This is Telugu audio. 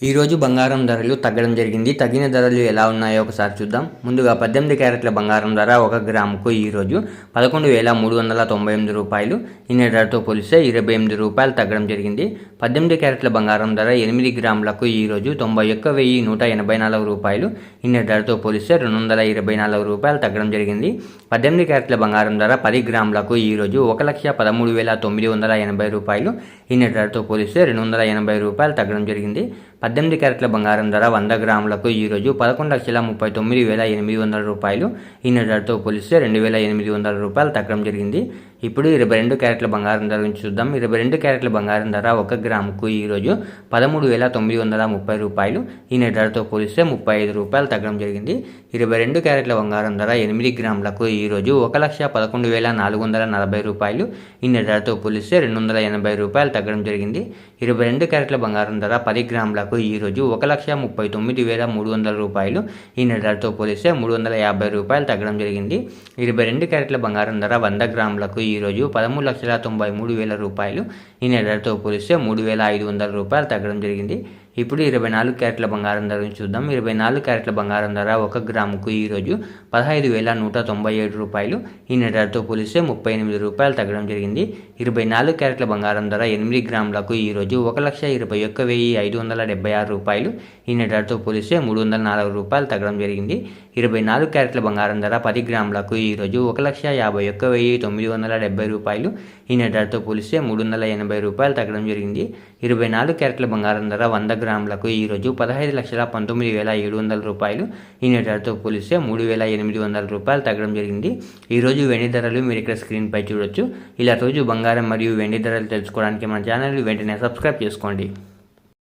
ఈరోజు బంగారం ధరలు తగ్గడం జరిగింది. తగ్గిన ధరలు ఎలా ఉన్నాయో ఒకసారి చూద్దాం. ముందుగా 18 క్యారెట్ల బంగారం ధర 1 గ్రాముకు ఈరోజు 11,398 రూపాయలు. నిన్న ధరతో పోలిస్తే 28 రూపాయలు తగ్గడం జరిగింది. 18 క్యారెట్ల బంగారం ధర 8 గ్రాములకు ఈరోజు 91,184 రూపాయలు. నిన్న ధరతో పోలిస్తే 224 రూపాయలు తగ్గడం జరిగింది. 18 క్యారెట్ల బంగారం ధర 10 గ్రాములకు ఈరోజు 1,13,980 రూపాయలు. నిన్న ధరతో పోలిస్తే 280 రూపాయలు తగ్గడం జరిగింది. 18 క్యారెట్ల బంగారం ధర 100 గ్రాములకు ఈరోజు 11,39,800 రూపాయలు. నిన్న ధరతో పోలిస్తే 2,800 రూపాయలు తగ్గడం జరిగింది. ఇప్పుడు 22 క్యారెట్ల బంగారం ధర గురించి చూద్దాం. 22 క్యారెట్ల బంగారం ధర 1 గ్రాముకు ఈరోజు 13,930 రూపాయలు. నిన్న ధరతో పోలిస్తే 35 రూపాయలు తగ్గడం జరిగింది. 22 క్యారెట్ల బంగారం ధర 8 గ్రాములకు ఈరోజు 1,11,440 రూపాయలు. నిన్న ధరతో పోలిస్తే 280 రూపాయలు తగ్గడం జరిగింది. 22 క్యారెట్ల బంగారం ధర 10 గ్రాములకు ఈరోజు 1,39,300 రూపాయలు. నిన్న ధరతో పోలిస్తే 350 రూపాయలు తగ్గడం జరిగింది. 22 క్యారెట్ల బంగారం ధర 100 గ్రాములకు ఈరోజు 13,93,000 రూపాయలు. నిన్న ధరతో పోలిస్తే 3,500 రూపాయలు తగ్గడం జరిగింది. ఇప్పుడు 24 క్యారెట్ల బంగారం ధర చూద్దాం. 24 క్యారెట్ల బంగారం ధర 1 గ్రాముకు ఈరోజు 15,197 రూపాయలు. నిన్న ధరతో పోలిస్తే 38 రూపాయలు తగ్గడం జరిగింది. 24 క్యారెట్ల బంగారం ధర 8 గ్రాములకు ఈరోజు 1,21,576 రూపాయలు. నిన్న ధరతో పోలిస్తే 304 రూపాయలు తగ్గడం జరిగింది. 24 క్యారెట్ల బంగారం ధర 10 గ్రాములకు ఈరోజు 1,51,970 రూపాయలు. నిన్న ధరతో పోలిస్తే 380 రూపాయలు తగ్గడం జరిగింది. 24 క్యారెట్ల బంగారం ధర 100 గ్రాములకు ఈరోజు 15,19,700 రూపాయలు. నిన్న ధరతో పోలిస్తే 3,800 రూపాయలు తగ్గడం జరిగింది. ఈరోజు వెండి ధరలు మీరు ఇక్కడ స్క్రీన్పై చూడొచ్చు. ఇలా రోజు బంగారం మరియు వెండి ధరలు తెలుసుకోవడానికి మన ఛానల్ వెంటనే సబ్స్క్రైబ్ చేసుకోండి.